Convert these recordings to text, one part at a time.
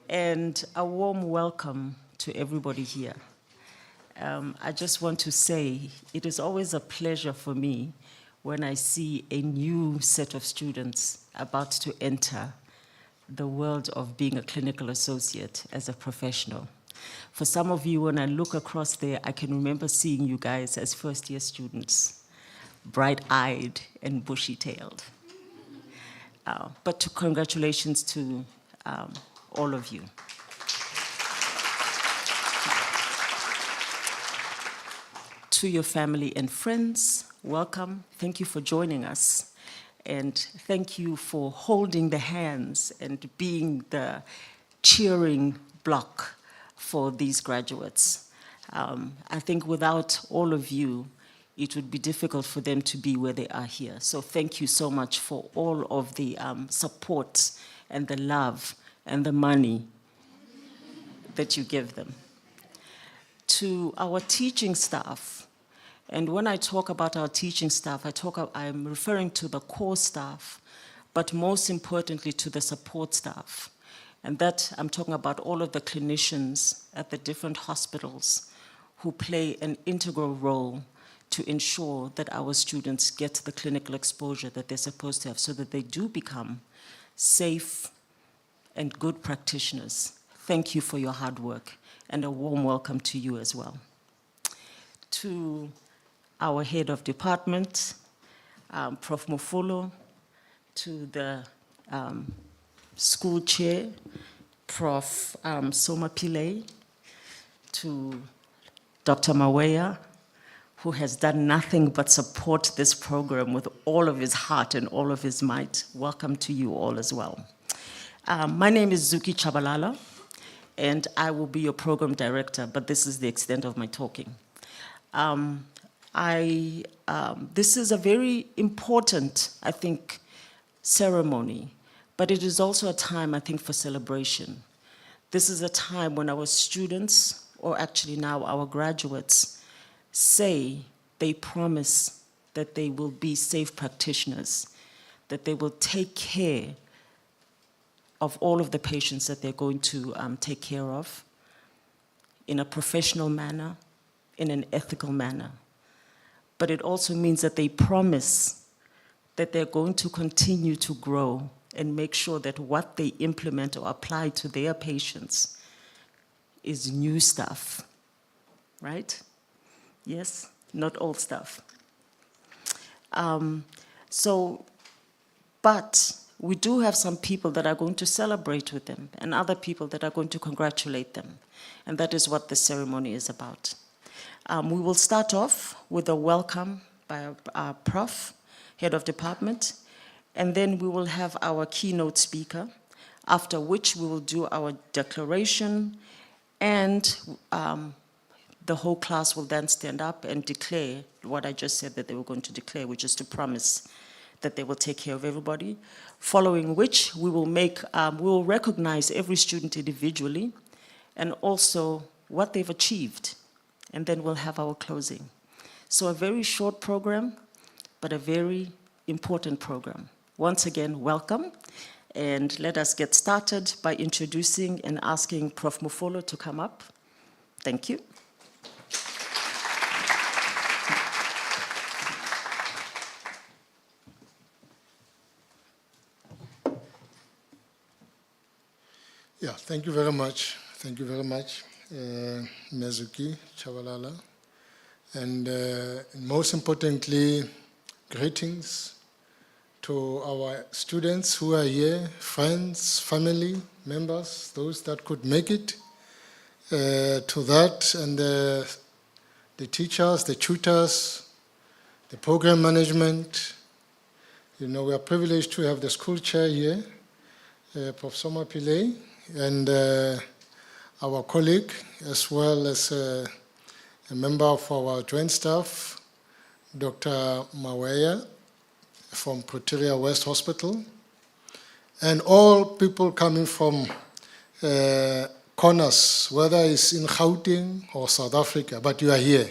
and a warm welcome to everybody here. I just want to say it is always a pleasure for me when I see a new set of students about to enter the world of being a clinical associate as a professional. For some of you, when I look across there, I can remember seeing you guys as first-year students, bright-eyed and bushy-tailed. But congratulations to all of you. To your family and friends, welcome. Thank you for joining us. And thank you for holding the hands and being the cheering block for these graduates. I think without all of you, it would be difficult for them to be where they are here. So thank you so much for all of the support and the love and the money that you give them. To our teaching staff, and when I talk about our teaching staff, I'm referring to the core staff, but most importantly to the support staff. And that I'm talking about all of the clinicians at the different hospitals who play an integral role to ensure that our students get the clinical exposure that they're supposed to have so that they do become safe and good practitioners. Thank you for your hard work, and a warm welcome to you as well. To our head of department, Prof. Mofolo, to the school chair, Prof. Soma Pillay, to Dr. Maweya, who has done nothing but support this program with all of his heart and all of his might. Welcome to you all as well. My name is Zuki Chabalala, and I will be your program director, but this is the extent of my talking. This is a very important, I think, ceremony, but it is also a time, I think, for celebration. This is a time when our students, or actually now our graduates, say they promise that they will be safe practitioners, that they will take care of all of the patients that they're going to take care of in a professional manner, in an ethical manner. But it also means that they promise that they're going to continue to grow and make sure that what they implement or apply to their patients is new stuff, right? Yes, not old stuff. But we do have some people that are going to celebrate with them and other people that are going to congratulate them. And that is what the ceremony is about. We will start off with a welcome by our prof, head of department, and then we will have our keynote speaker, after which we will do our declaration, and the whole class will then stand up and declare what I just said that they were going to declare, which is to promise that they will take care of everybody, following which we will recognize every student individually and also what they've achieved, and then we'll have our closing. So a very short program, but a very important program. Once again, welcome, and let us get started by introducing and asking Prof. Mofolo to come up. Thank you. Yeah, thank you very much. Thank you very much, Mezuki Chabalala. And most importantly, greetings to our students who are here, friends, family members, those that could make it, to that, and the teachers, the tutors, the program management. You know, we are privileged to have the school chair here, Prof. Soma Pillay, and our colleague, as well as a member of our joint staff, Dr. Maweya from Pretoria West Hospital, and all people coming from corners, whether it's in Gauteng or South Africa, but you are here.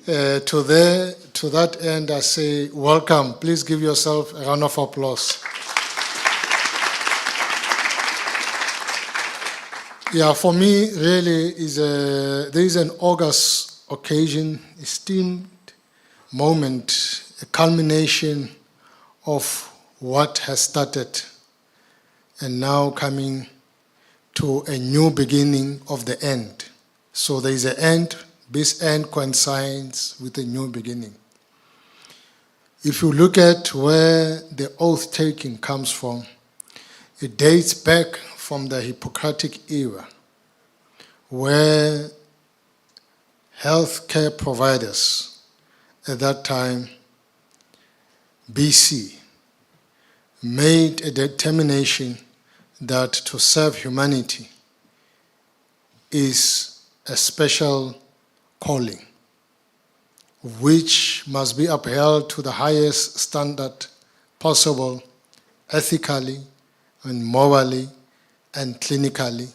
To that end, I say welcome. Please give yourself a round of applause. Yeah, for me, really, there is an August occasion, esteemed moment, a culmination of what has started and now coming to a new beginning of the end. So there is an end, this end coincides with a new beginning. If you look at where the oath taking comes from, it dates back from the Hippocratic era, where healthcare providers at that time, BC, made a determination that to serve humanity is a special calling, which must be upheld to the highest standard possible, ethically and morally and clinically,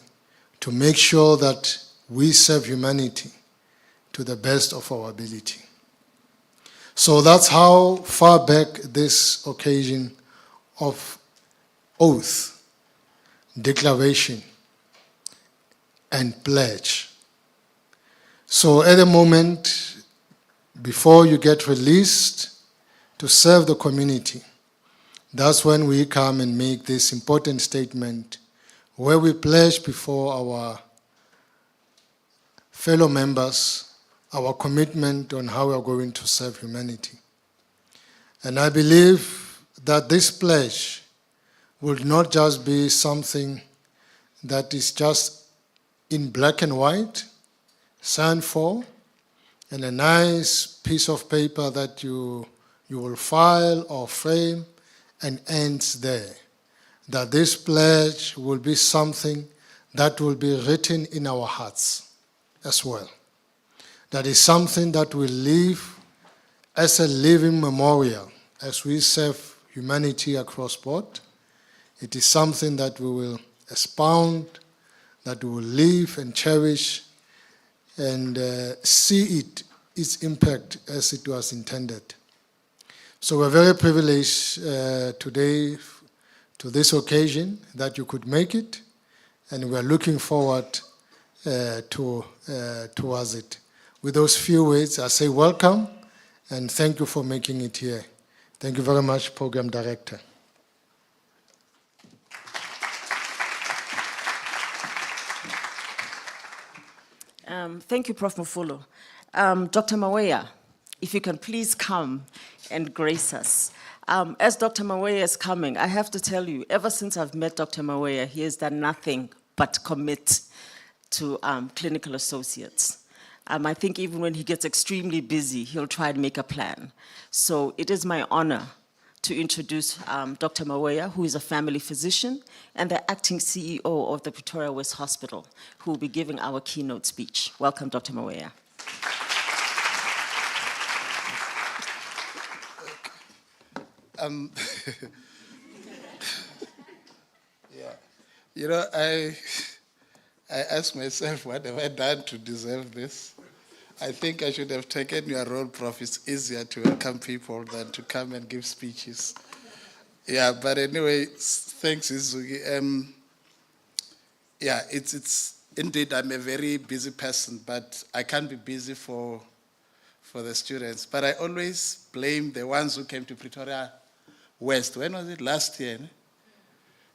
to make sure that we serve humanity to the best of our ability. So that's how far back this occasion of oath, declaration, and pledge. So at the moment, before you get released to serve the community, that's when we come and make this important statement where we pledge before our fellow members our commitment on how we are going to serve humanity. And I believe that this pledge will not just be something that is just in black and white, signed for, and a nice piece of paper that you will file or frame and ends there. That this pledge will be something that will be written in our hearts as well. That is something that will live as a living memorial as we serve humanity across board. It is something that we will expound, that we will live and cherish and see its impact as it was intended. So we're very privileged today to this occasion that you could make it, and we're looking forward towards it. With those few words, I say welcome and thank you for making it here. Thank you very much, Program Director. Thank you, Prof. Mufulu. Dr. Maweya, if you can please come and grace us. As Dr. Maweya is coming, I have to tell you, ever since I've met Dr. Maweya, he has done nothing but commit to clinical associates. I think even when he gets extremely busy, he'll try and make a plan. So it is my honor to introduce Dr. Maweya, who is a family physician and the acting CEO of the Pretoria West Hospital, who will be giving our keynote speech. Welcome, Dr. Maweya. Yeah, you know, I ask myself, what have I done to deserve this? I think I should have taken your role, Prof. It's easier to welcome people than to come and give speeches. Yeah, but anyway, thanks, Izugi. Yeah, it's indeed, I'm a very busy person, but I can't be busy for the students. But I always blame the ones who came to Pretoria West. When was it? Last year? Ne?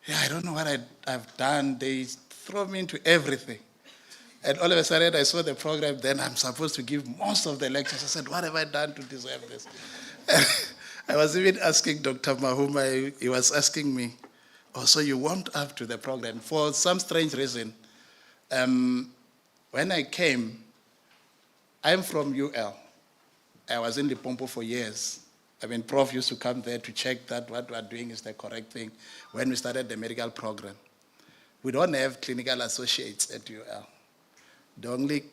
Yeah, I don't know what I've done. They throw me into everything. And all of a sudden, I saw the program, then I'm supposed to give most of the lectures. I said, what have I done to deserve this? I was even asking Dr. Mahuma, he was asking me, oh, so you warmed up to the program. For some strange reason, when I came, I'm from UL. I was in Limpopo for years. I mean, Prof used to come there to check that what we're doing is the correct thing when we started the medical program. We don't have clinical associates at UL. The only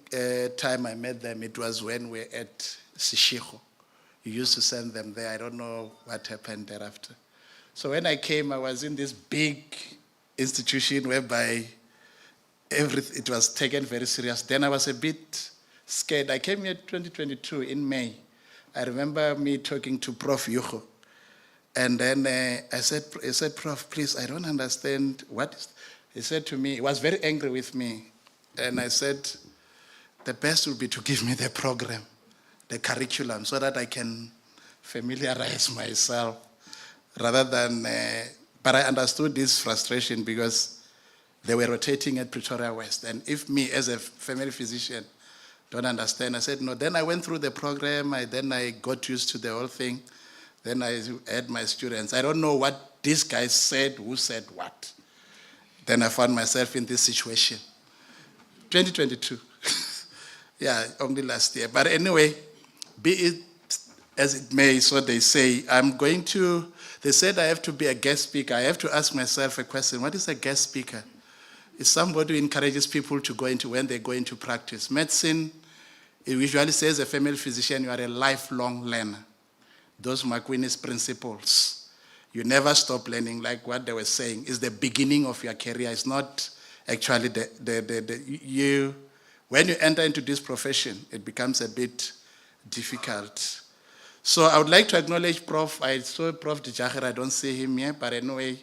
time I met them, it was when we were at Sishiko. You used to send them there. I don't know what happened thereafter. So when I came, I was in this big institution whereby it was taken very serious. Then I was a bit scared. I came here 2022 in May. I remember me talking to Prof. Yuho. And then I said, Prof, please, I don't understand what is. He said to me, he was very angry with me. And I said, the best would be to give me the program, the curriculum, so that I can familiarize myself rather than, but I understood this frustration because they were rotating at Pretoria West. And if me as a family physician don't understand, I said, no. Then I went through the program, then I got used to the whole thing. Then I had my students. I don't know what this guy said, who said what. Then I found myself in this situation. 2022. Yeah, only last year. But anyway, be it as it may, so they say, they said I have to be a guest speaker. I have to ask myself a question. What is a guest speaker? It's somebody who encourages people to go into, when they go into practice. Medicine, it usually says a family physician, you are a lifelong learner. Those McQueen's principles. You never stop learning, like what they were saying. It's the beginning of your career. It's not actually when you enter into this profession, it becomes a bit difficult. So I would like to acknowledge Prof. I saw Prof. Dijager, I don't see him here, but anyway,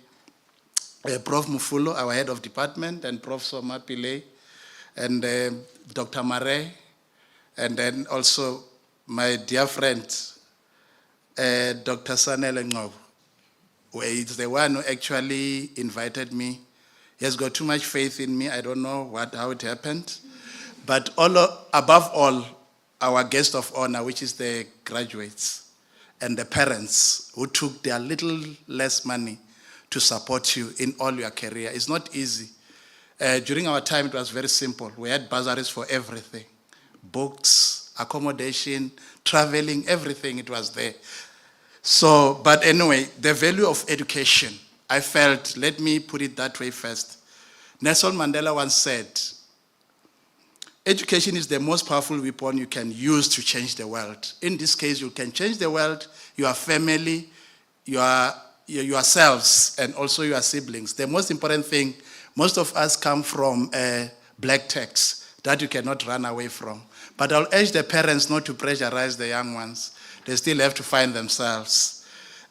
Prof. Mufulo, our head of department, and Prof. Soma Pillay, and Dr. Mare, and then also my dear friend, Dr. Sanele Ngob, who is the one who actually invited me. He has got too much faith in me. I don't know how it happened. But above all, our guest of honor, which is the graduates and the parents who took their little less money to support you in all your career. It's not easy. During our time, it was very simple. We had bursaries for everything. Books, accommodation, traveling, everything, it was there. So, but anyway, the value of education, I felt, let me put it that way first. Nelson Mandela once said, education is the most powerful weapon you can use to change the world. In this case, you can change the world, your family, yourselves, and also your siblings. The most important thing, most of us come from black text that you cannot run away from. But I'll urge the parents not to pressurize the young ones. They still have to find themselves.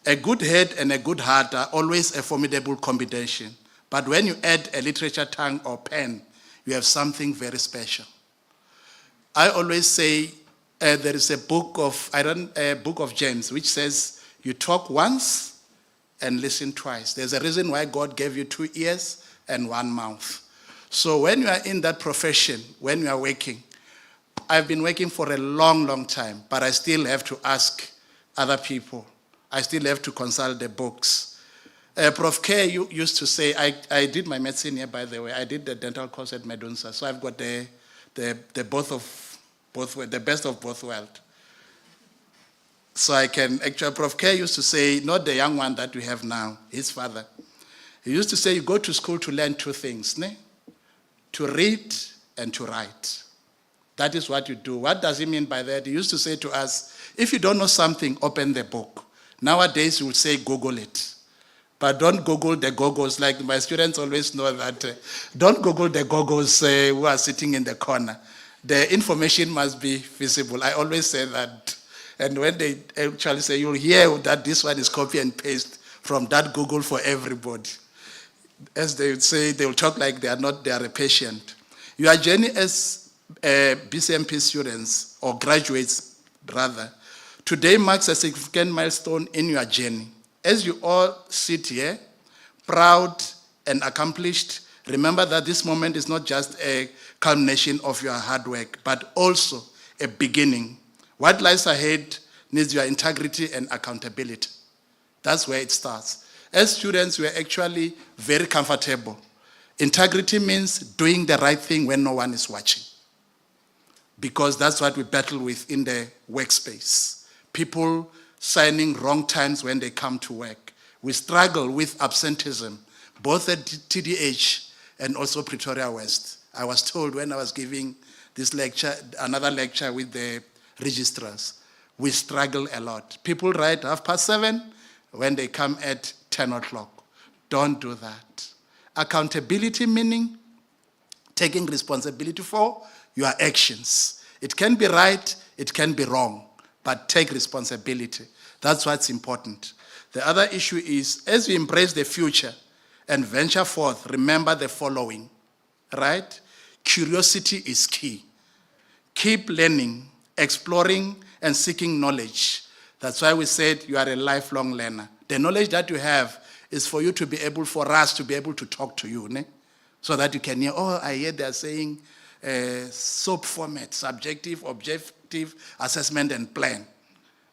A good head and a good heart are always a formidable combination. But when you add a literature tongue or pen, you have something very special. I always say there is a book of James which says you talk once and listen twice. There's a reason why God gave you 2 ears and 1 mouth. So when you are in that profession, when you are working, I've been working for a long, long time, but I still have to ask other people. I still have to consult the books. Prof. K used to say, I did my medicine here, by the way. I did the dental course at Medunsa, so I've got the best of both worlds. So I can actually, Prof. K used to say, not the young one that we have now, his father. He used to say, you go to school to learn 2 things, ne? To read and to write. That is what you do. What does he mean by that? He used to say to us, if you don't know something, open the book. Nowadays, you would say, Google it. But don't Google the goggles. Like my students always know that. Don't Google the goggles who are sitting in the corner. The information must be visible. I always say that. And when they actually say, you'll hear that this one is copy and paste from that Google for everybody. As they would say, they will talk like they are a patient. Your journey as BCMP students, or graduates rather, today marks a significant milestone in your journey. As you all sit here, proud and accomplished, remember that this moment is not just a culmination of your hard work, but also a beginning. What lies ahead needs your integrity and accountability. That's where it starts. As students, we are actually very comfortable. Integrity means doing the right thing when no one is watching, because that's what we battle with in the workspace. People signing wrong times when they come to work. We struggle with absenteeism, both at TDH and also Pretoria West. I was told when I was giving this lecture, another lecture with the registrars, we struggle a lot. People write 7:30 when they come at 10 o'clock. Don't do that. Accountability meaning taking responsibility for your actions. It can be right, it can be wrong, but take responsibility. That's what's important. The other issue is, as we embrace the future and venture forth, remember the following, right? Curiosity is key. Keep learning, exploring, and seeking knowledge. That's why we said you are a lifelong learner. The knowledge that you have is for you to be able, for us to be able to talk to you, ne? So that you can hear, oh, I hear they're saying SOAP format, subjective, objective, assessment, and plan.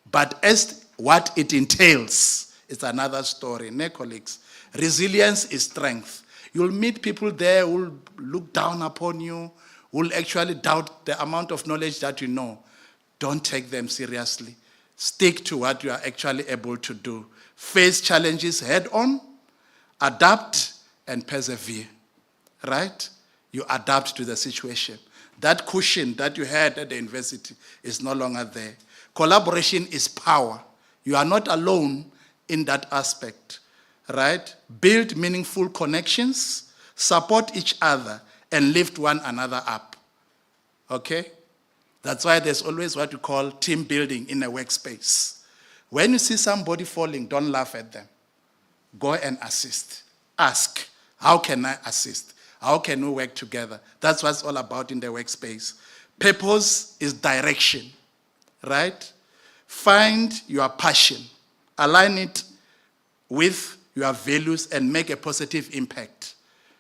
But as what it entails is another story, ne, colleagues? Resilience is strength. You'll meet people there who will look down upon you, who will actually doubt the amount of knowledge that you know. Don't take them seriously. Stick to what you are actually able to do. Face challenges head on, adapt, and persevere, right? You adapt to the situation. That cushion that you had at the university is no longer there. Collaboration is power. You are not alone in that aspect, right? Build meaningful connections, support each other, and lift one another up, okay? That's why there's always what we call team building in a workspace. When you see somebody falling, don't laugh at them. Go and assist. Ask, how can I assist? How can we work together? That's what it's all about in the workspace. Purpose is direction, right? Find your passion. Align it with your values and make a positive impact.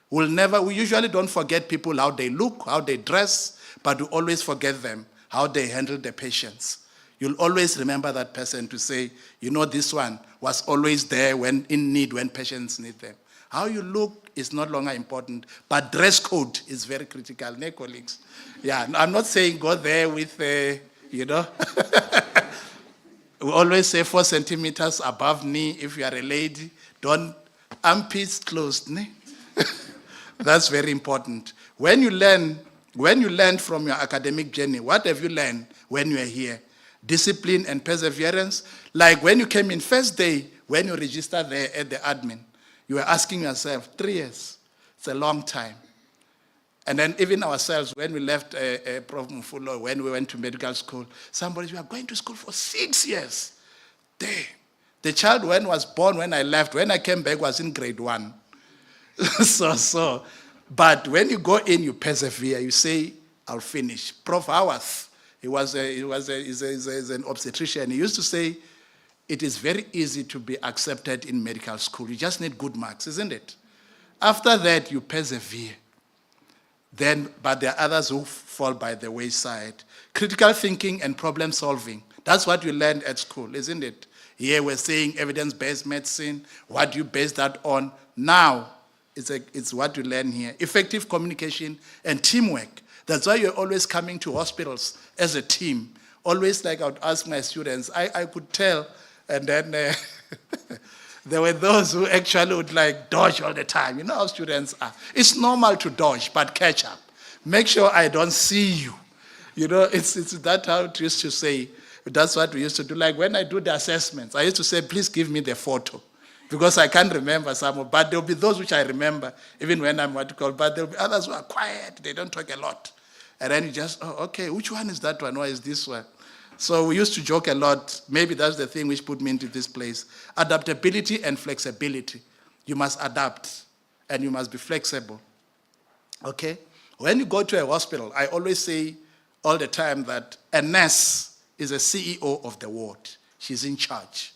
We usually don't forget people, how they look, how they dress, but we always forget them, how they handle the patients. You'll always remember that person to say, you know, this one was always there when in need, when patients need them. How you look is no longer important, but dress code is very critical, ne, colleagues? Yeah, I'm not saying go there with, you know. We always say 4 centimeters above knee. If you are a lady, don't, armpits closed, ne? That's very important. When you learn from your academic journey, what have you learned when you are here? Discipline and perseverance. Like when you came in first day, when you registered there at the admin, you were asking yourself, 3 years, it's a long time. And then even ourselves, when we left Prof. Mfulo, when we went to medical school, somebody, we are going to school for 6 years. The child when was born, when I left, when I came back, was in grade 1. But when you go in, you persevere. You say, I'll finish. Prof. Hawath, he's an obstetrician. He used to say, it is very easy to be accepted in medical school. You just need good marks, isn't it? After that, you persevere. But there are others who fall by the wayside. Critical thinking and problem solving. That's what you learned at school, isn't it? Here we're saying evidence-based medicine. What do you base that on? Now, it's what you learn here. Effective communication and teamwork. That's why you're always coming to hospitals as a team. Always, like I would ask my students, I could tell, and then there were those who actually would like dodge all the time. You know how students are. It's normal to dodge, but catch up. Make sure I don't see you. You know, it's that how it used to say. That's what we used to do. Like when I do the assessments, I used to say, please give me the photo. Because I can't remember some, but there'll be those which I remember, even when I'm what you call, but there'll be others who are quiet, they don't talk a lot. And then you just, oh, okay, which one is that one? Why is this one? So we used to joke a lot. Maybe that's the thing which put me into this place. Adaptability and flexibility. You must adapt and you must be flexible. Okay? When you go to a hospital, I always say all the time that a nurse is a CEO of the ward. She's in charge.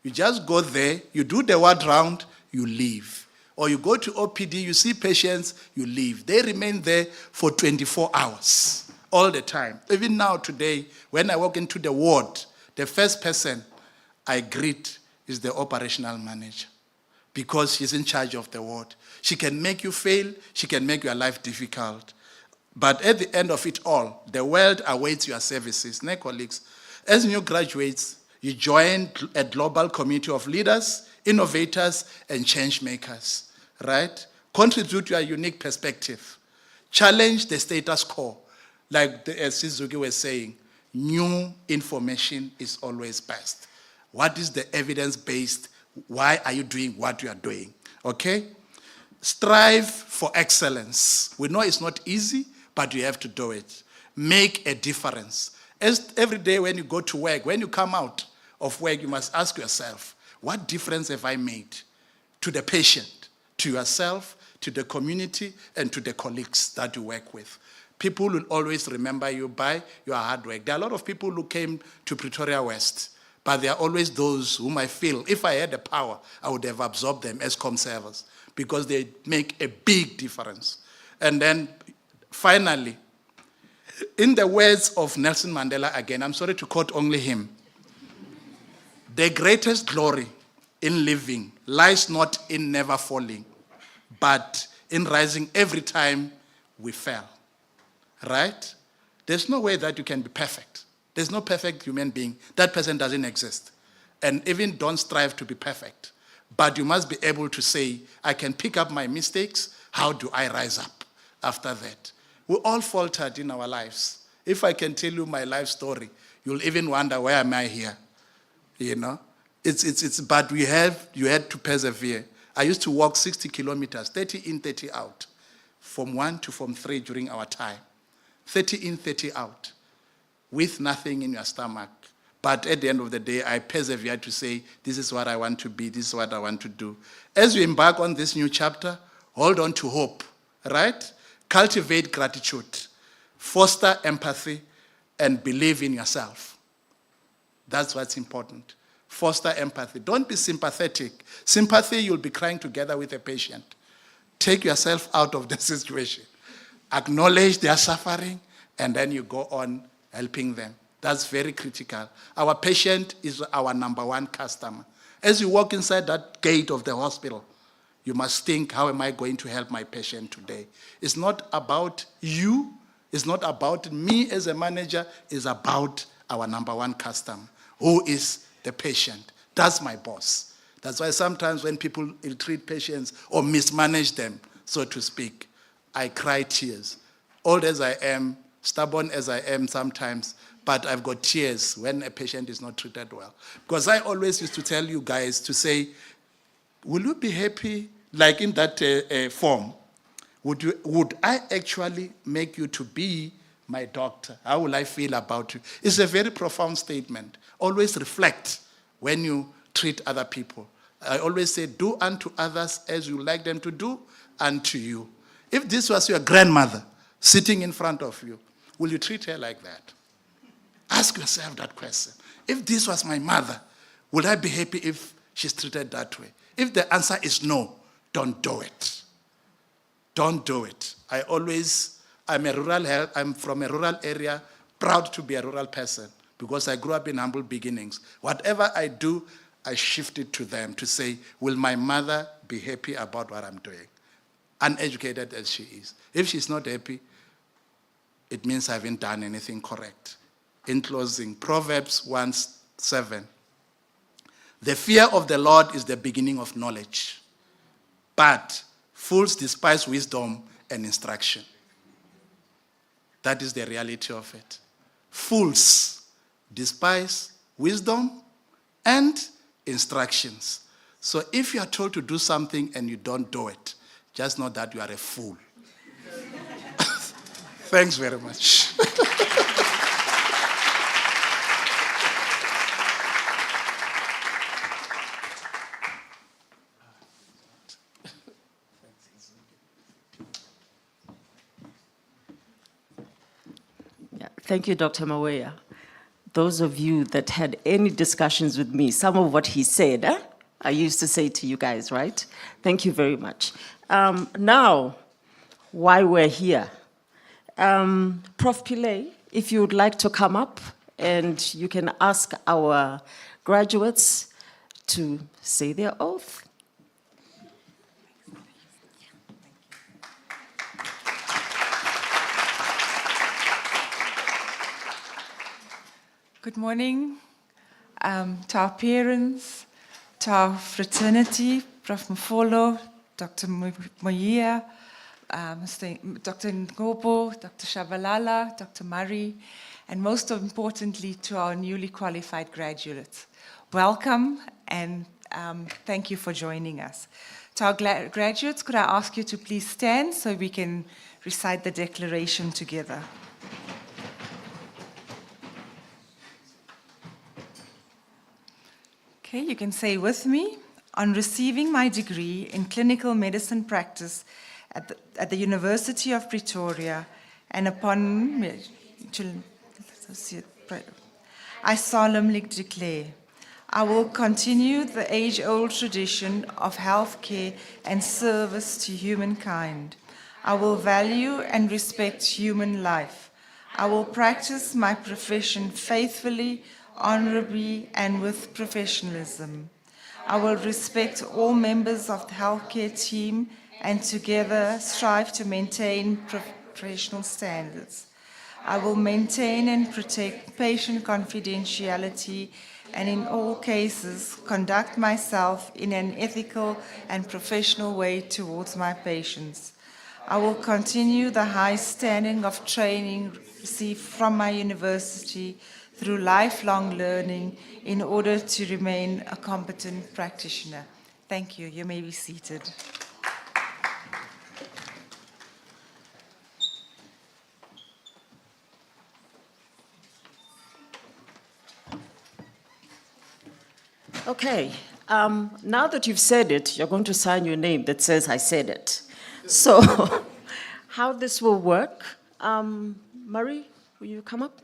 You just go there, you do the ward round, you leave. Or you go to OPD, you see patients, you leave. They remain there for 24 hours, all the time. Even now, today, when I walk into the ward, the first person I greet is the operational manager because she's in charge of the ward. She can make you fail, she can make your life difficult. But at the end of it all, the world awaits your services. Ne, colleagues? As new graduates, you join a global community of leaders, innovators, and change makers, right? Contribute your unique perspective. Challenge the status quo. Like as Suzuki was saying, new information is always best. What is the evidence-based? Why are you doing what you are doing? Okay? Strive for excellence. We know it's not easy, but you have to do it. Make a difference. As every day when you go to work, when you come out of work, you must ask yourself, what difference have I made to the patient, to yourself, to the community, and to the colleagues that you work with. People will always remember you by your hard work. There are a lot of people who came to Pretoria West, but there are always those whom I feel, if I had the power, I would have absorbed them as conservers, because they make a big difference. And then, finally, in the words of Nelson Mandela again, I'm sorry to quote only him, the greatest glory in living lies not in never falling, but in rising every time we fail. Right? There's no way that you can be perfect. There's no perfect human being. That person doesn't exist. And even don't strive to be perfect. But you must be able to say, I can pick up my mistakes. How do I rise up after that? We all faltered in our lives. If I can tell you my life story, you'll even wonder, why am I here? You know? But you had to persevere. I used to walk 60 kilometers, 30 in, 30 out, Form 1 to Form 3 during our time. 30 in, 30 out, with nothing in your stomach. But at the end of the day, I persevered to say, this is what I want to be, this is what I want to do. As you embark on this new chapter, hold on to hope, right? Cultivate gratitude, foster empathy, and believe in yourself. That's what's important. Foster empathy. Don't be sympathetic. Sympathy, you'll be crying together with a patient. Take yourself out of the situation. Acknowledge their suffering, and then you go on helping them. That's very critical. Our patient is our number one customer. As you walk inside that gate of the hospital, you must think, how am I going to help my patient today? It's not about you. It's not about me as a manager. It's about our number one customer, who is the patient. That's my boss. That's why sometimes when people ill-treat patients or mismanage them, so to speak, I cry tears. Old as I am, stubborn as I am sometimes, but I've got tears when a patient is not treated well. Because I always used to tell you guys to say, will you be happy, like in that form, would I actually make you to be my doctor? How will I feel about you? It's a very profound statement. Always reflect when you treat other people. I always say, do unto others as you like them to do unto you. If this was your grandmother sitting in front of you, will you treat her like that? Ask yourself that question. If this was my mother, would I be happy if she's treated that way? If the answer is no, don't do it. Don't do it. I'm from a rural area, proud to be a rural person, because I grew up in humble beginnings. Whatever I do, I shift it to them to say, will my mother be happy about what I'm doing? Uneducated as she is. If she's not happy, it means I haven't done anything correct. In closing, Proverbs 1:7. The fear of the Lord is the beginning of knowledge, but fools despise wisdom and instruction. That is the reality of it. Fools despise wisdom and instructions. So if you are told to do something and you don't do it, just know that you are a fool. Thanks very much. Yeah, thank you, Dr. Maweya. Those of you that had any discussions with me, some of what he said, I used to say to you guys, right? Thank you very much. Now, why we're here. Prof. Pillay, if you would like to come up, and you can ask our graduates to say their oath. Good morning to our parents, to our fraternity, Prof. Mfolo, Dr. Moyia, Dr. Ngobo, Dr. Shabalala, Dr. Murray, and most importantly to our newly qualified graduates. Welcome and thank you for joining us. To our graduates, could I ask you to please stand so we can recite the declaration together. Okay, you can say with me, On receiving my degree in clinical medicine practice at the University of Pretoria, and upon I solemnly declare I will continue the age-old tradition of healthcare and service to humankind. I will value and respect human life. I will practice my profession faithfully, honorably, and with professionalism. I will respect all members of the healthcare team and together strive to maintain professional standards. I will maintain and protect patient confidentiality and in all cases conduct myself in an ethical and professional way towards my patients. I will continue the high standing of training received from my university through lifelong learning in order to remain a competent practitioner. Thank you. You may be seated. Okay, now that you've said it, you're going to sign your name that says I said it. So how this will work, Marie, will you come up?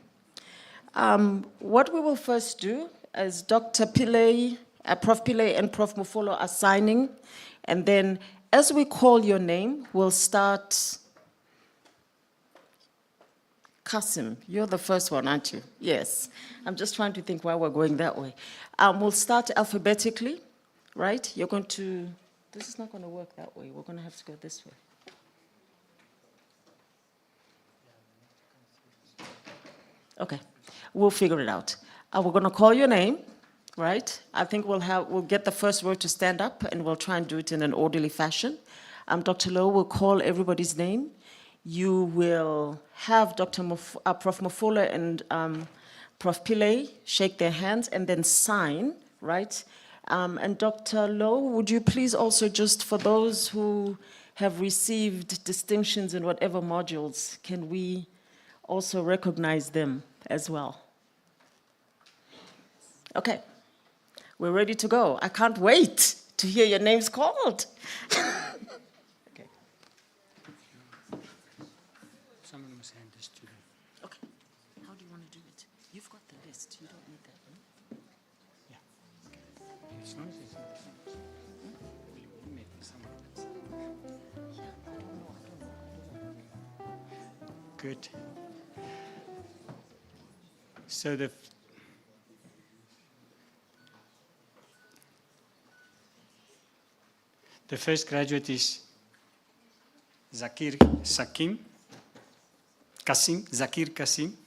What we will first do is Dr. Pillay, Prof. Pillay and Prof. Mufolo are signing, and then as we call your name, we'll start. Kasim, you're the first one, aren't you? Yes. I'm just trying to think why we're going that way. We'll start alphabetically, right? You're going to, this is not going to work that way. We're going to have to go this way. Okay, we'll figure it out. We're going to call your name, right? I think we'll get the first word to stand up, and we'll try and do it in an orderly fashion. Dr. Lowe will call everybody's name. You will have Prof. Mufolo and Prof. Pillay shake their hands and then sign, right? And Dr. Lowe, would you please also just, for those who have received distinctions in whatever modules, can we also recognize them as well? Okay, we're ready to go. I can't wait to hear your names called. Good. So the first graduate is Zakir Kasim.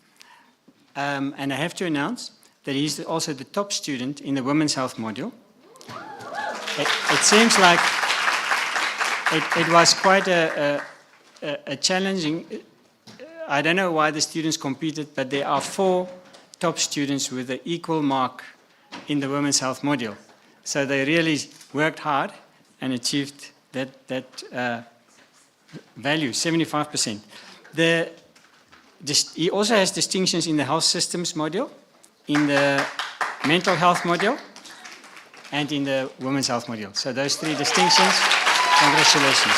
And I have to announce that he's also the top student in the Women's Health module. It seems like it was quite a challenging. I don't know why the students competed, but there are 4 top students with an equal mark in the Women's Health module. So they really worked hard and achieved that value, 75%. He also has distinctions in the Health Systems module, in the Mental Health module, and in the Women's Health module. So those 3 distinctions, congratulations.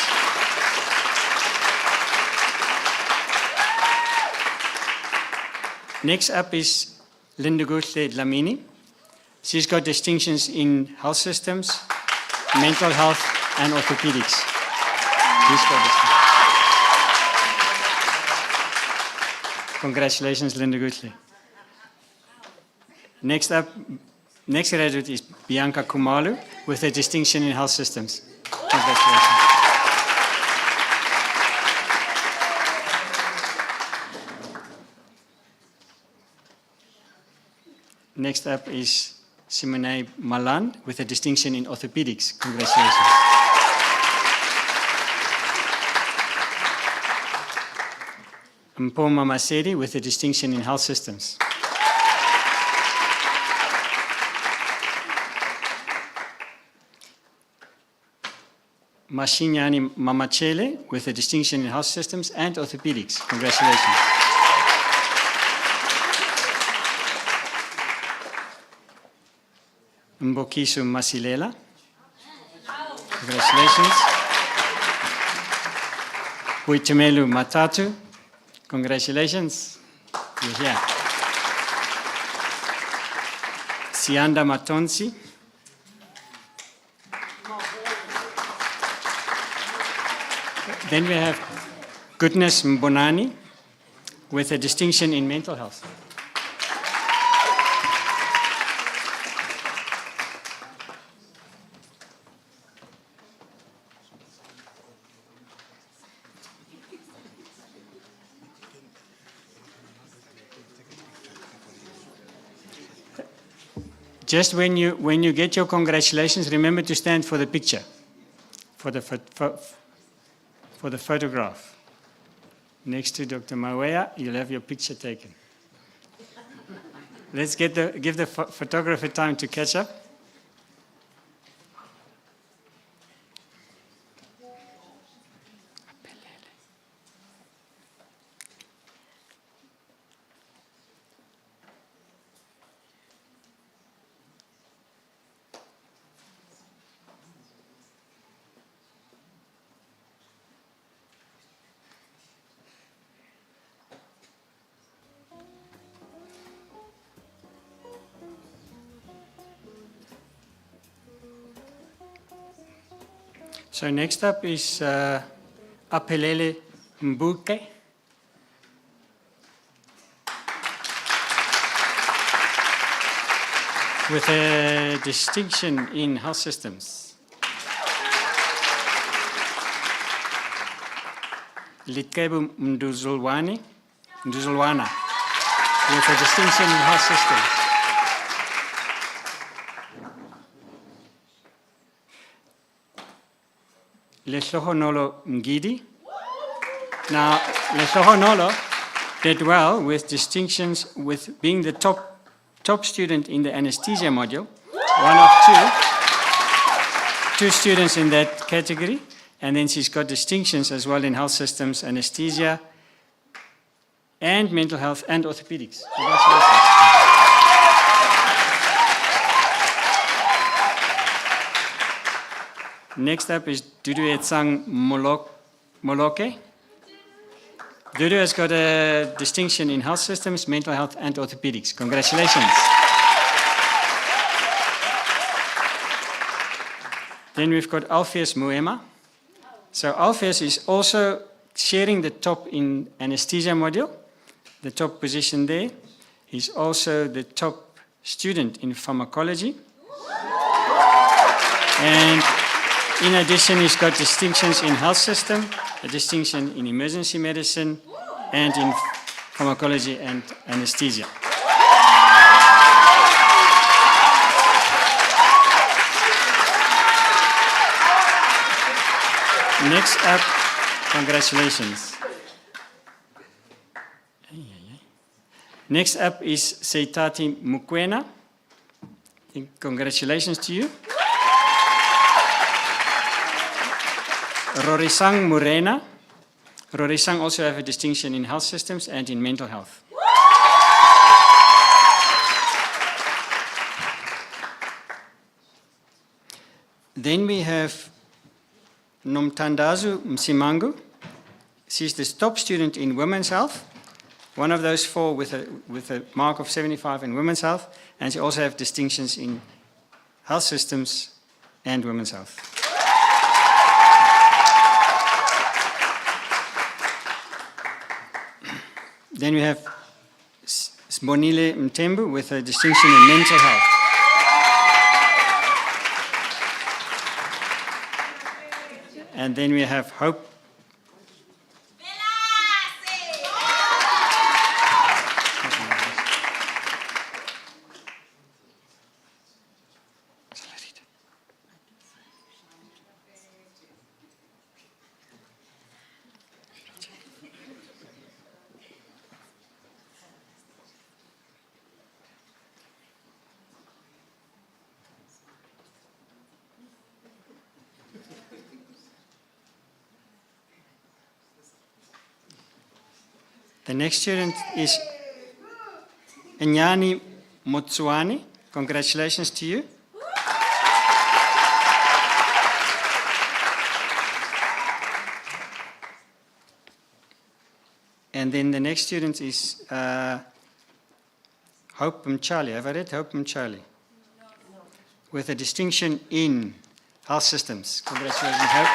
Next up is Linduguhle Dlamini. She's got distinctions in health systems, mental health, and orthopedics. Congratulations, Linduguhle. Next graduate is Bianca Kumalu with a distinction in health systems. Congratulations. Next up is Simone Malan with a distinction in orthopedics. Congratulations. Mpoma Masedi with a distinction in health systems. Mashinyani Mamachele with a distinction in health systems and orthopedics. Congratulations. Mbokiso Masilela Congratulations. Uitumelu Matatu. Congratulations. You're here. Sianda Matonsi. Then we have Goodness Mbonani with a distinction in mental health. Just when you get your congratulations, remember to stand for the picture, for the photograph. Next to Dr. Mawea, you'll have your picture taken. Let's give the photographer time to catch up. So next up is Aphelele Mbuke. With a distinction in health systems. Litkebu Mduzulwana with a distinction in health systems. Lehlohonolo Ngidi. Now, Lehlohonolo did well with distinctions with being the top student in the anesthesia module, one of two students in that category, and then she's got distinctions as well in health systems, anesthesia, and mental health, and orthopedics. Congratulations. Next up is Dudu Etsang Moloke. Dudu has got a distinction in health systems, mental health, and orthopedics. Congratulations. Then we've got Alpheus Muema. So Alpheus is also sharing the top in anesthesia module, the top position there. He's also the top student in pharmacology. And in addition, he's got distinctions in health system, a distinction in emergency medicine, and in pharmacology and anesthesia. Next up, congratulations. Next up is Seitati Mukwena. Congratulations to you. Rorisang Murena. Rorisang also have a distinction in health systems and in mental health. Then we have Nomtandazu Msimangu. She's the top student in women's health, one of those four with a mark of 75 in women's health, and she also has distinctions in health systems and women's health. Then we have Sbonile Mtembu with a distinction in mental health. And then we have Hope. The next student is Nyani Motsuani. Congratulations to you. And then the next student is Hope Mchali. Have I read Hope Mchali? With a distinction in health systems. Congratulations, Hope.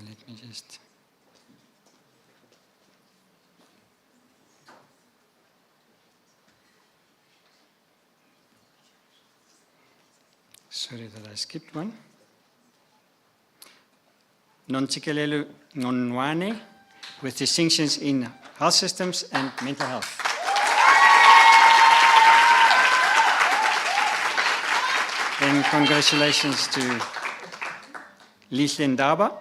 Let me just... Sorry that I skipped one. Nontsikelelo Nonwane, with distinctions in health systems and mental health. Then congratulations to Lihle Ndaba.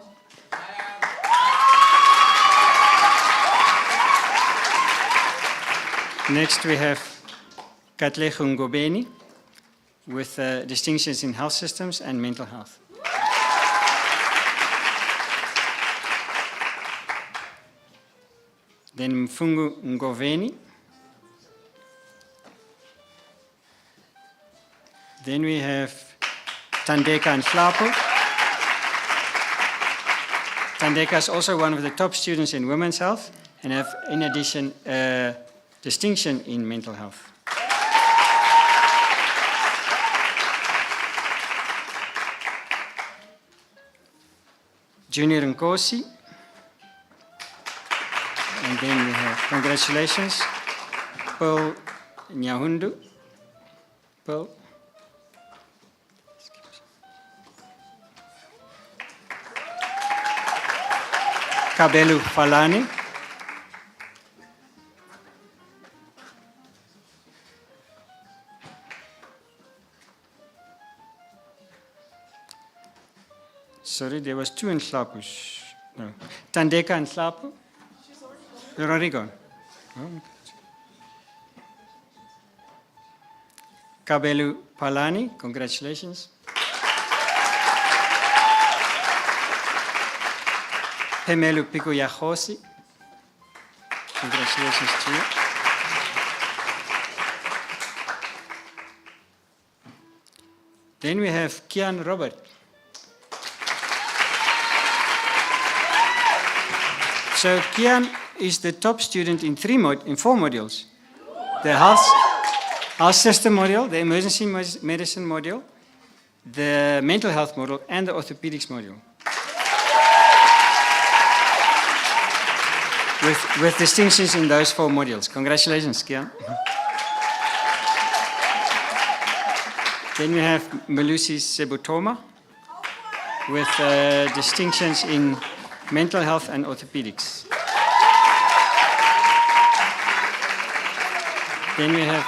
Next we have Katlego Ngobeni, with distinctions in health systems and mental health. Then Mfungu Ngoveni. Then we have Tandeka and Flapo. Tandeka is also one of the top students in women's health and have, in addition, a distinction in mental health. Junior Nkosi. And then we have, congratulations, Pearl Nyahundu. Pearl. Kabelu Falani. Sorry, there was two in Hlapu. No. Tandeka and Hlapu. They're already gone. Oh, okay. Kabelu Palani, congratulations. Pemelu Pikuyahosi, congratulations to you. Then we have Kian Robert. So Kian is the top student in four modules. The health system module, the emergency medicine module, the mental health module, and the orthopedics module. With distinctions in those four modules. Congratulations, Kian. Then we have Melusi Sebutoma with distinctions in mental health and orthopedics. Then we have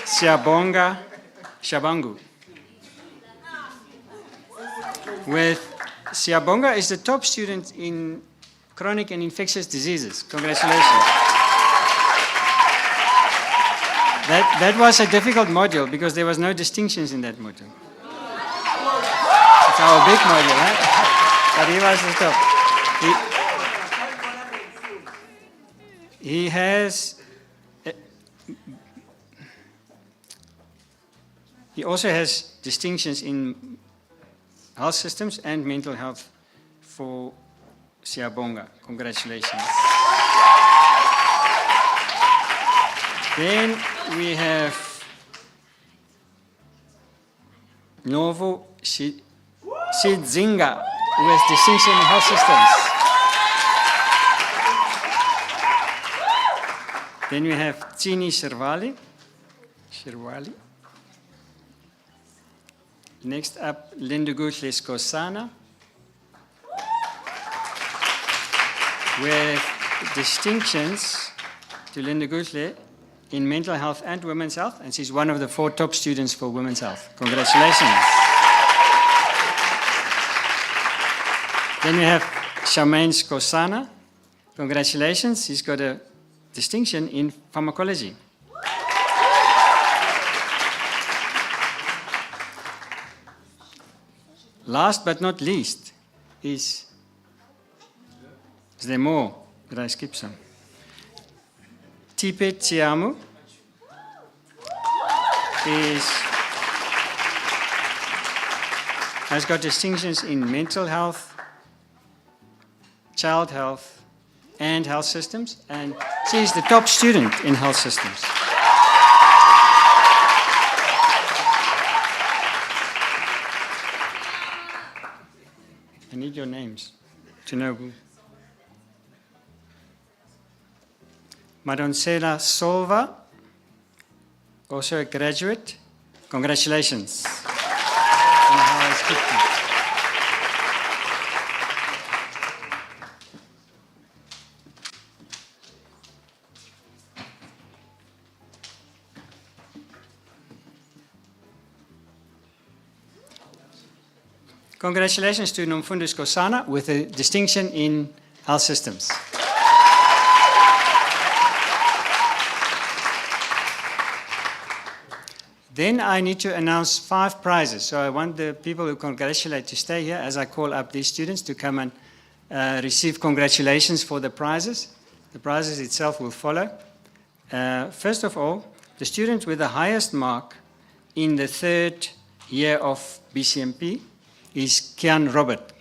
Siabonga Shabangu. Siabonga is the top student in chronic and infectious diseases. Congratulations. That was a difficult module because there was no distinctions in that module. It's our big module, right? But he was the top. He has... He also has distinctions in health systems and mental health for Siabonga. Congratulations. Then we have Novo Sidzinga with distinction in health systems. Then we have Tini Shirwali. Next up, Lindugutle Skosana with distinctions to Lindugutle in mental health and women's health, and she's one of the 4 top students for women's health. Congratulations. Then we have Charmaine Skosana. Congratulations, she's got a distinction in pharmacology. Last but not least is there more? Did I skip some? Tipe Tiamu has got distinctions in mental health, child health, and health systems, and she's the top student in health systems. I need your names to know who. Madonsela Solva, also a graduate. Congratulations. On how it's picked you. Congratulations to Nomfundo Skosana with a distinction in health systems. Then I need to announce 5 prizes. So I want the people who congratulate to stay here as I call up these students to come and receive congratulations for the prizes. The prizes itself will follow. First of all, the student with the highest mark in the 3rd year of BCMP is Kian Robert.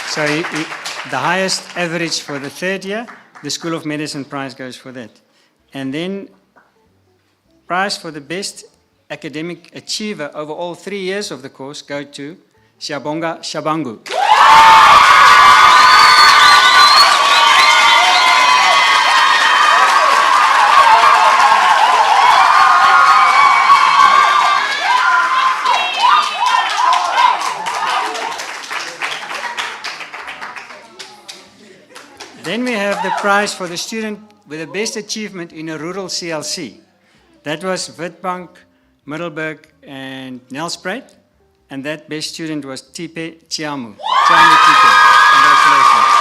So the highest average for the 3rd year, the School of Medicine prize goes for that. And then prize for the best academic achiever over all 3 years of the course go to Shabonga Shabangu. Then we have the prize for the student with the best achievement in a rural CLC. That was Witbank, Middelburg, and Nelspruit. And that best student was Tipe Chiamu. Chiamu Tipe. Congratulations.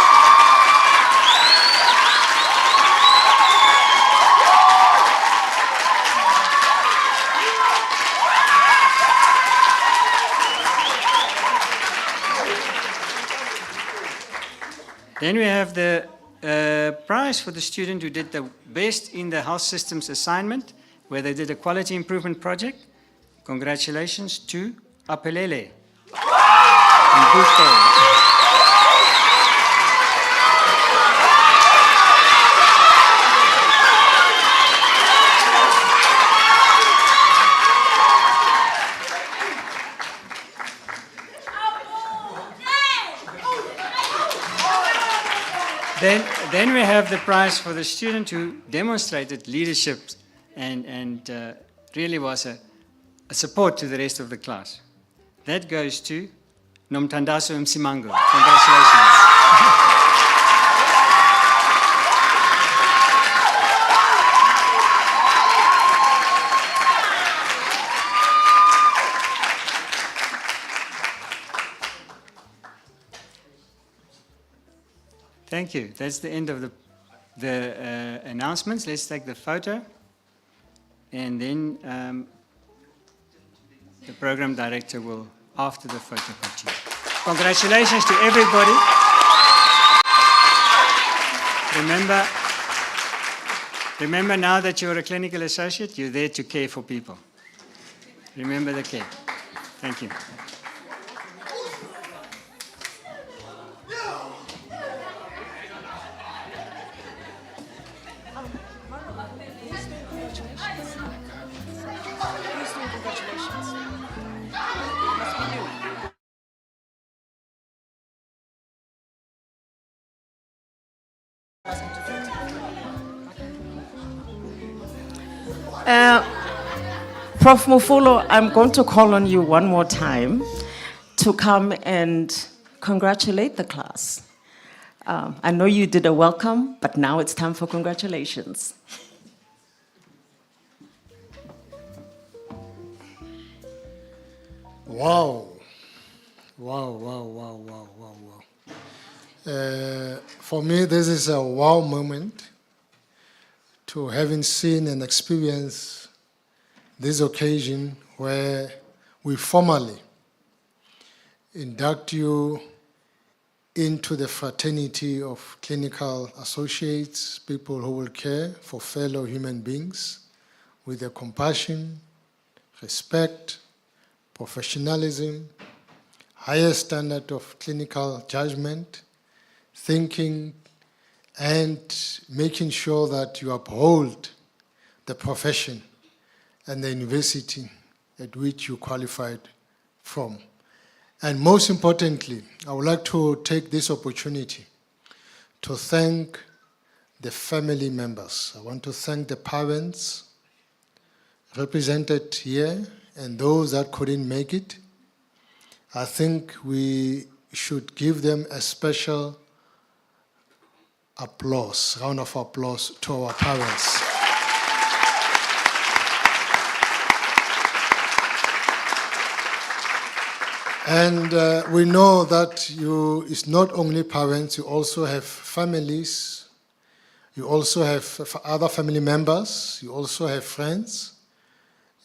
Then we have the prize for the student who did the best in the health systems assignment, where they did a quality improvement project. Congratulations to Apelele. Then we have the prize for the student who demonstrated leadership and really was a support to the rest of the class. That goes to Nomtandaso Msimango. Congratulations. Thank you. That's the end of the announcements. Let's take the photo. And then the program director will, after the photo, continue. Congratulations to everybody. Remember now that you're a clinical associate, you're there to care for people. Remember the care. Thank you. Prof. Mufolo, I'm going to call on you one more time to come and congratulate the class. I know you did a welcome, but now it's time for congratulations. Wow. Wow, wow, wow, wow, wow, wow. For me, this is a wow moment to having seen and experienced this occasion where we formally induct you into the fraternity of clinical associates, people who will care for fellow human beings with their compassion, respect, professionalism, higher standard of clinical judgment, thinking, and making sure that you uphold the profession and the university at which you qualified from. And most importantly, I would like to take this opportunity to thank the family members. I want to thank the parents represented here and those that couldn't make it. I think we should give them a special applause, round of applause to our parents. And we know that it's not only parents, you also have families, you also have other family members, you also have friends.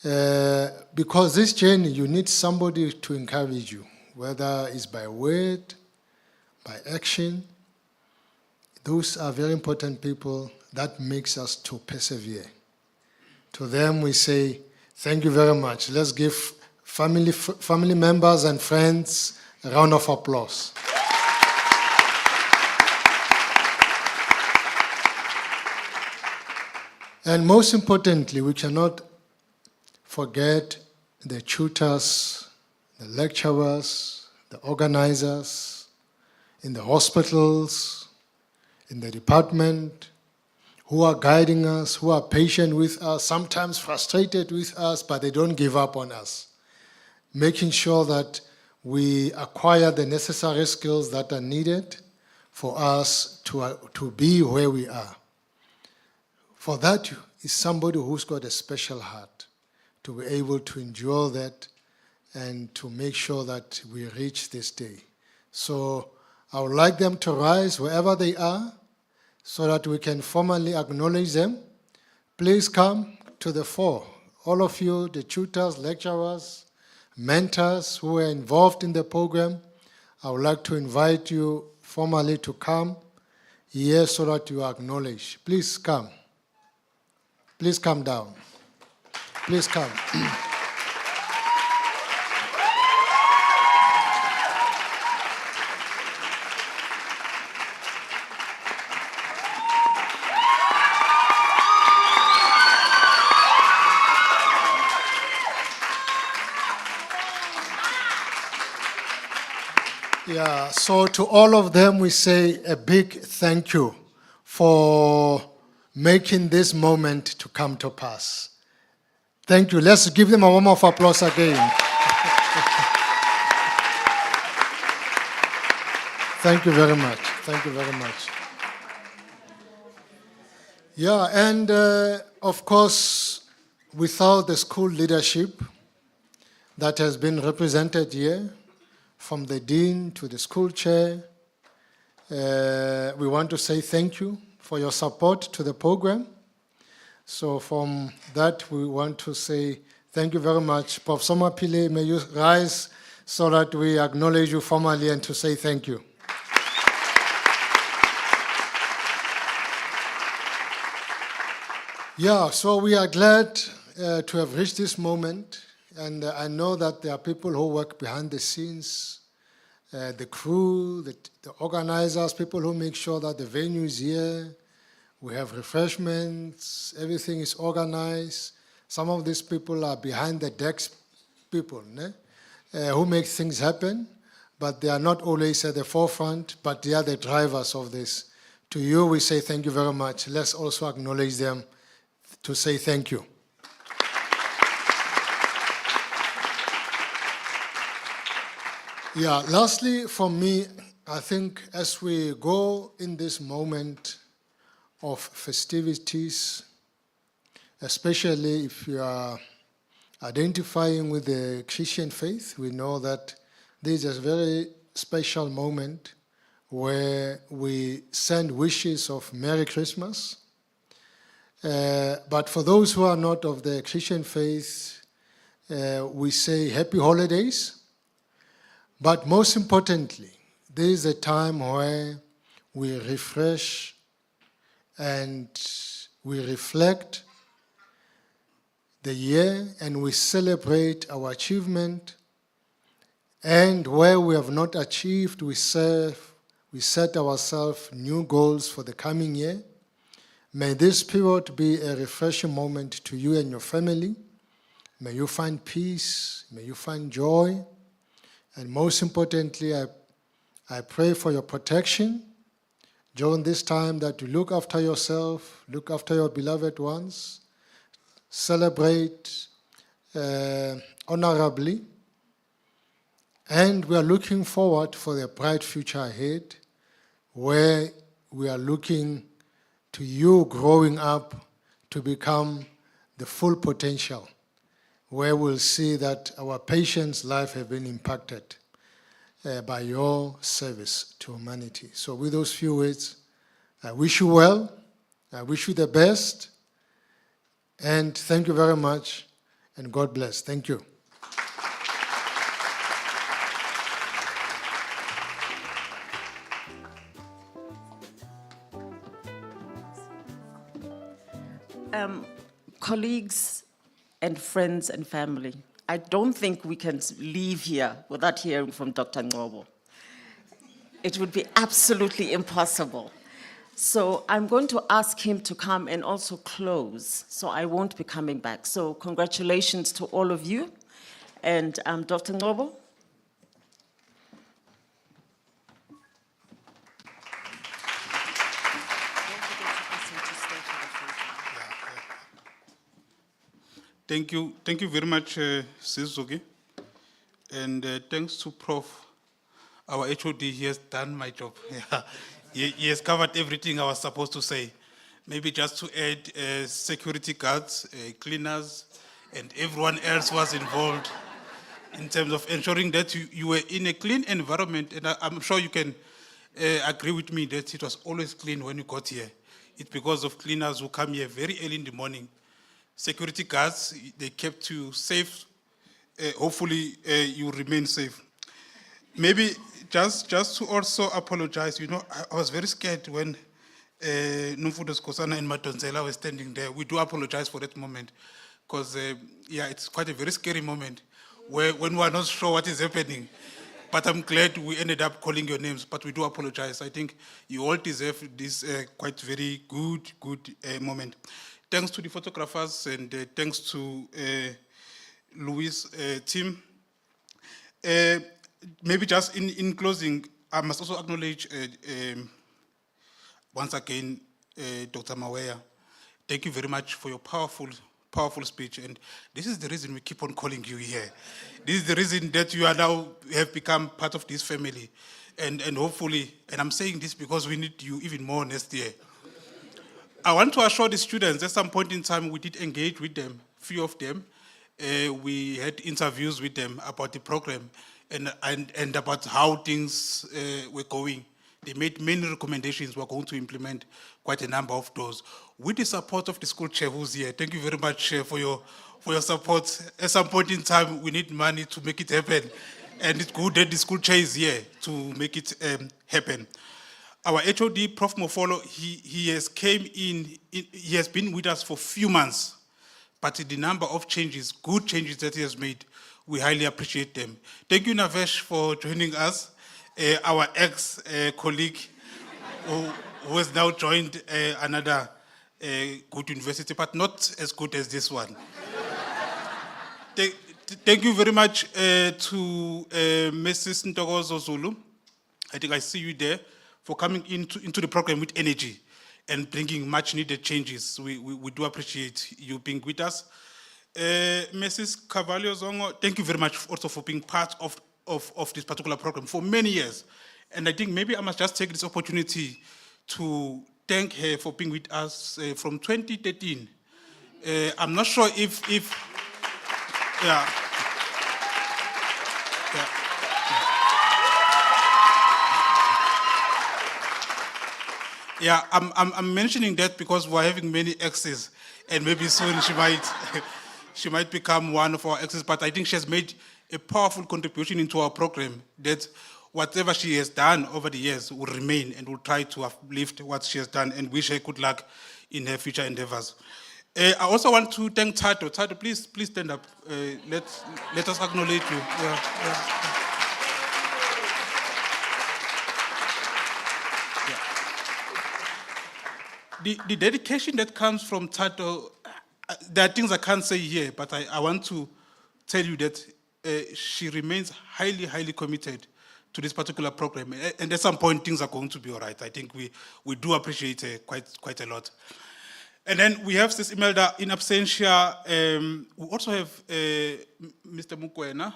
Because this journey, you need somebody to encourage you, whether it's by word, by action. Those are very important people that makes us to persevere. To them we say, thank you very much. Let's give family members and friends a round of applause. And most importantly, we cannot forget the tutors, the lecturers, the organizers in the hospitals, in the department, who are guiding us, who are patient with us, sometimes frustrated with us, but they don't give up on us. Making sure that we acquire the necessary skills that are needed for us to be where we are. For that is somebody who's got a special heart to be able to endure that and to make sure that we reach this day. So I would like them to rise wherever they are so that we can formally acknowledge them. Please come to the fore. All of you, the tutors, lecturers, mentors who are involved in the program, I would like to invite you formally to come here so that you are acknowledged. Please come. Please come down. Please come. Yeah, so to all of them we say a big thank you for making this moment to come to pass. Thank you. Let's give them a warm of applause again. Thank you very much. Thank you very much. Yeah, and of course, without the school leadership that has been represented here, from the dean to the school chair, we want to say thank you for your support to the program. So from that, we want to say thank you very much. Prof. Somapile, may you rise so that we acknowledge you formally and to say thank you. Yeah, so we are glad to have reached this moment. And I know that there are people who work behind the scenes, the crew, the organizers, people who make sure that the venue is here. We have refreshments, everything is organized. Some of these people are behind the decks people who make things happen, but they are not always at the forefront, but they are the drivers of this. To you, we say thank you very much. Let's also acknowledge them to say thank you. Yeah, lastly, for me, I think as we go in this moment of festivities, especially if you are identifying with the Christian faith, we know that this is a very special moment where we send wishes of Merry Christmas. But for those who are not of the Christian faith, we say Happy Holidays. But most importantly, there is a time where we refresh and we reflect the year and we celebrate our achievement, and where we have not achieved, we set ourselves new goals for the coming year. May this period be a refreshing moment to you and your family. May you find peace, may you find joy, and most importantly, I pray for your protection during this time, that you look after yourself, look after your beloved ones, celebrate honorably, and we are looking forward for the bright future ahead, where we are looking to you growing up to become the full potential, where we'll see that our patients' life have been impacted by your service to humanity. So with those few words, I wish you well, I wish you the best, and thank you very much, and God bless. Thank you. Colleagues and friends and family, I don't think we can leave here without hearing from Dr. Ngobo. It would be absolutely impossible. So I'm going to ask him to come and also close, so I won't be coming back. So congratulations to all of you. And Dr. Ngobo? Thank you very much, Sizuki. And thanks to Prof, our HOD, he has done my job. Yeah. He has covered everything I was supposed to say. Maybe just to add, security guards, cleaners, and everyone else was involved in terms of ensuring that you were in a clean environment. And I'm sure you can agree with me that it was always clean when you got here. It's because of cleaners who come here very early in the morning. Security guards, they kept you safe. Hopefully, you remain safe. Maybe just to also apologize, I was very scared when Numfudo Skosana and Madonsela were standing there. We do apologize for that moment, because it's quite a very scary moment when we are not sure what is happening. But I'm glad we ended up calling your names, but we do apologize. I think you all deserve this quite very good moment. Thanks to the photographers and thanks to Louis' team. Maybe just in closing, I must also acknowledge once again Dr. Mawea. Thank you very much for your powerful speech, and this is the reason we keep on calling you here. This is the reason that you are now have become part of this family, and hopefully, and I'm saying this because we need you even more next year. I want to assure the students, at some point in time, we did engage with them, few of them. We had interviews with them about the program and about how things were going. They made many recommendations. We're going to implement quite a number of those. With the support of the school chair who's here, thank you very much for your support. At some point in time, we need money to make it happen. And it's good that the school chair is here to make it happen. Our HOD, Prof. Mofolo, he has he has been with us for a few months, but the number of changes, good changes that he has made, we highly appreciate them. Thank you, Navesh, for joining us, our ex-colleague who has now joined another good university, but not as good as this one. Thank you very much to Mrs. Ntokozo Zulu. I think I see you there, for coming into the program with energy and bringing much needed changes. We do appreciate you being with us. Mrs. Carvalho Zongo, thank you very much also for being part of this particular program for many years. And I think maybe I must just take this opportunity to thank her for being with us from 2013. I'm not sure if yeah. Yeah, I'm mentioning that because we're having many exes, and maybe soon she might become one of our exes. But I think she has made a powerful contribution into our program, that whatever she has done over the years will remain, and will try to uplift what she has done, and wish her good luck in her future endeavors. I also want to thank Tato. Tato, please stand up. Let us acknowledge you. Yeah. The dedication that comes from Tato, there are things I can't say here, but I want to tell you that she remains highly committed to this particular program. And at some point, things are going to be all right. I think we do appreciate her quite a lot. And then we have this Imelda in absentia. We also have Mr. Mukwena.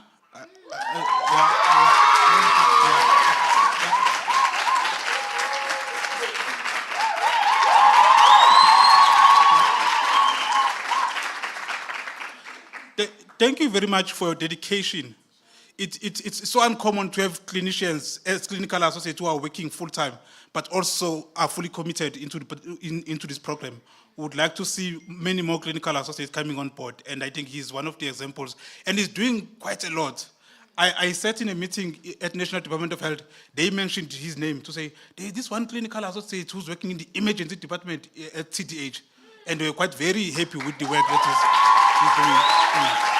Thank you very much for your dedication. It's so uncommon to have clinicians as clinical associates who are working full-time, but also are fully committed into this program. We would like to see many more clinical associates coming on board, and I think he's one of the examples, and he's doing quite a lot. I sat in a meeting at National Department of Health. They mentioned his name to say, there's this one clinical associate who's working in the emergency department at CDH, and we're quite very happy with the work that he's doing.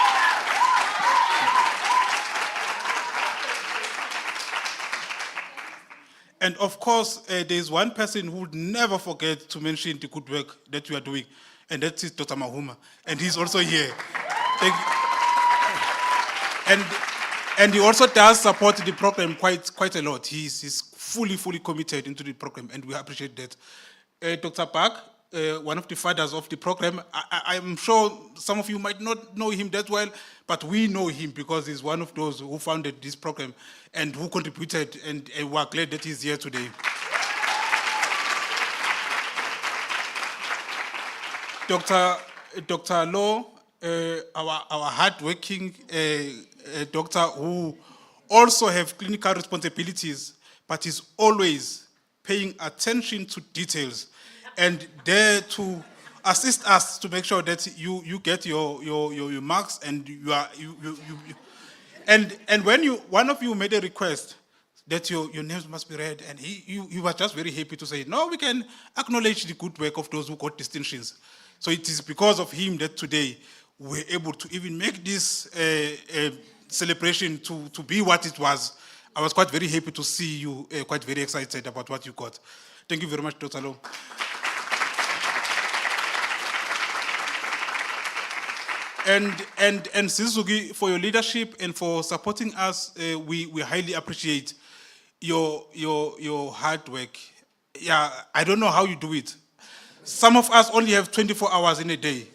And of course, there's one person who would never forget to mention the good work that you are doing, and that is Dr. Mahuma, and he's also here. And he also does support the program quite a lot. He's fully committed into the program, and we appreciate that. Dr. Park, one of the fathers of the program, I'm sure some of you might not know him that well, but we know him because he's one of those who founded this program and who contributed, and we're glad that he's here today. Dr. Law, our hardworking doctor who also have clinical responsibilities, but is always paying attention to details and there to assist us to make sure that you get your marks, and and when one of you made a request that your names must be read, and he was just very happy to say, no, we can acknowledge the good work of those who got distinctions. So it is because of him that today we're able to even make this celebration to be what it was. I was quite very happy to see you quite very excited about what you got. Thank you very much, Dr. Lo. And Sizuki, for your leadership and for supporting us, we highly appreciate your hard work. Yeah, I don't know how you do it. Some of us only have 24 hours in a day,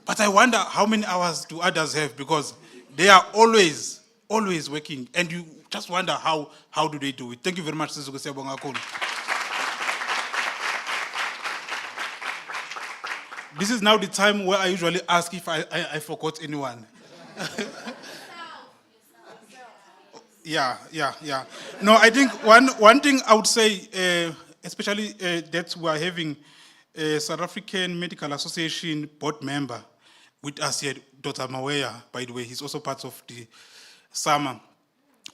but I wonder how many hours do others have, because they are always working, and you just wonder how do they do it. Thank you very much, Sizuki Siyabonga. This is now the time where I usually ask if I forgot anyone. Yeah. No, I think one thing I would say, especially that we are having a South African Medical Association board member with us here, Dr. Mawea, by the way, he's also part of the SAMA.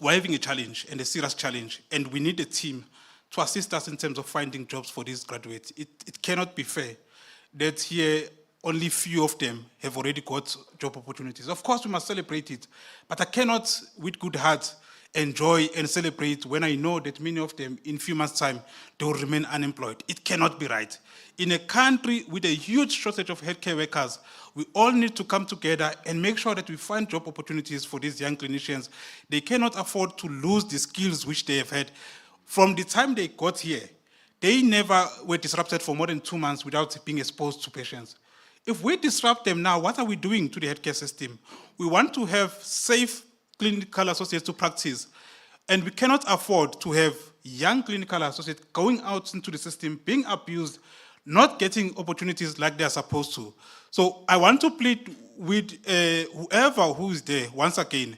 We're having a challenge, and a serious challenge, and we need a team to assist us in terms of finding jobs for these graduates. It cannot be fair that here only few of them have already got job opportunities. Of course, we must celebrate it, but I cannot, with good heart, enjoy and celebrate when I know that many of them, in a few months' time, they will remain unemployed. It cannot be right. In a country with a huge shortage of healthcare workers, we all need to come together and make sure that we find job opportunities for these young clinicians. They cannot afford to lose the skills which they have had. From the time they got here, they never were disrupted for more than 2 months without being exposed to patients. If we disrupt them now, what are we doing to the healthcare system? We want to have safe clinical associates to practice, and we cannot afford to have young clinical associates going out into the system, being abused, not getting opportunities like they're supposed to. So I want to plead with whoever who is there, once again,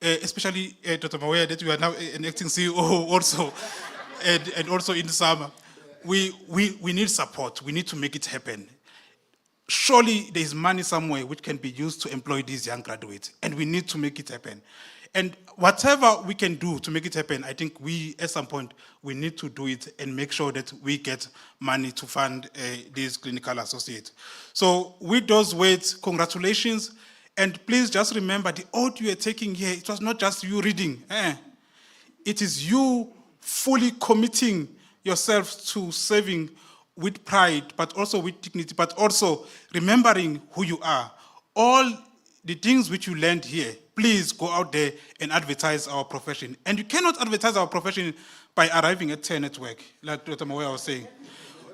especially Dr. Mawea, that you are now an acting CEO also, and also in the summer. We need support. We need to make it happen. Surely there is money somewhere which can be used to employ these young graduates, and we need to make it happen. And whatever we can do to make it happen, I think we, at some point, we need to do it and make sure that we get money to fund these clinical associates. So with those words, congratulations. And please just remember, the oath you are taking here, it was not just you reading. It is you fully committing yourself to serving with pride, but also with dignity, but also remembering who you are. All the things which you learned here, please go out there and advertise our profession. And you cannot advertise our profession by arriving at 10 at work, like Dr. Mawea was saying.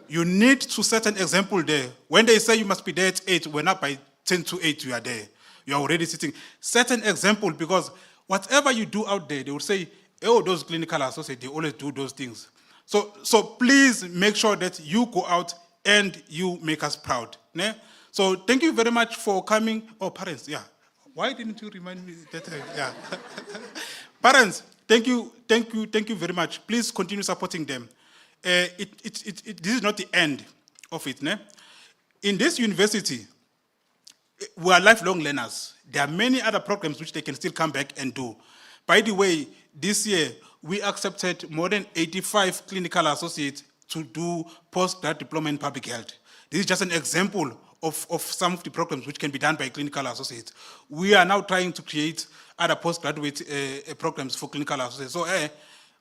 You need to set an example there. When they say you must be there at 8, we're not by 10 to 8, you are there. You're already sitting. Set an example, because whatever you do out there, they will say, oh, those clinical associates, they always do those things. So please make sure that you go out and you make us proud. Ne? So thank you very much for coming. Oh, parents, yeah. Why didn't you remind me that? Yeah. Parents, thank you very much. Please continue supporting them. This is not the end of it. Ne? In this university, we are lifelong learners. There are many other programs which they can still come back and do. By the way, this year, we accepted more than 85 clinical associates to do postgrad diploma in public health. This is just an example of some of the programs which can be done by clinical associates. We are now trying to create other postgraduate programs for clinical associates. So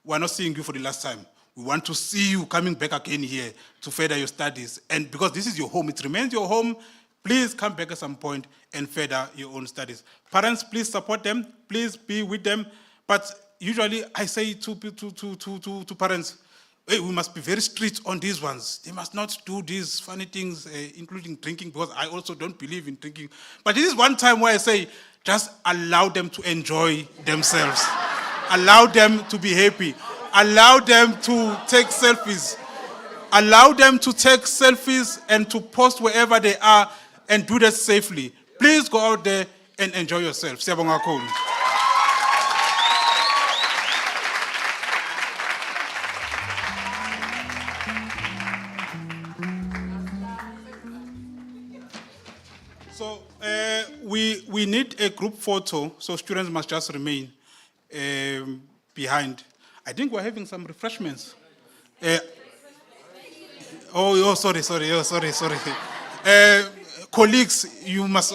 we're not seeing you for the last time. We want to see you coming back again here to further your studies. And because this is your home, it remains your home, please come back at some point and further your own studies. Parents, please support them. Please be with them. But usually I say to parents, hey, we must be very strict on these ones. They must not do these funny things, including drinking, because I also don't believe in drinking. But this is one time where I say, just allow them to enjoy themselves. Allow them to be happy. Allow them to take selfies. Allow them to take selfies and to post wherever they are and do that safely. Please go out there and enjoy yourself. Siyabonga kakhulu. So we need a group photo, so students must just remain behind. I think we're having some refreshments. Sorry. Colleagues, you must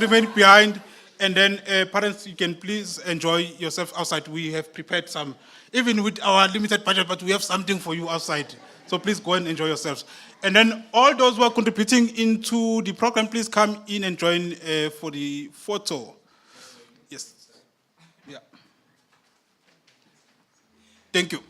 remain behind, and then parents, you can please enjoy yourself outside. We have prepared some, even with our limited budget, but we have something for you outside. So please go and enjoy yourselves. And then all those who are contributing into the program, please come in and join for the photo. Yes. Yeah. Thank you.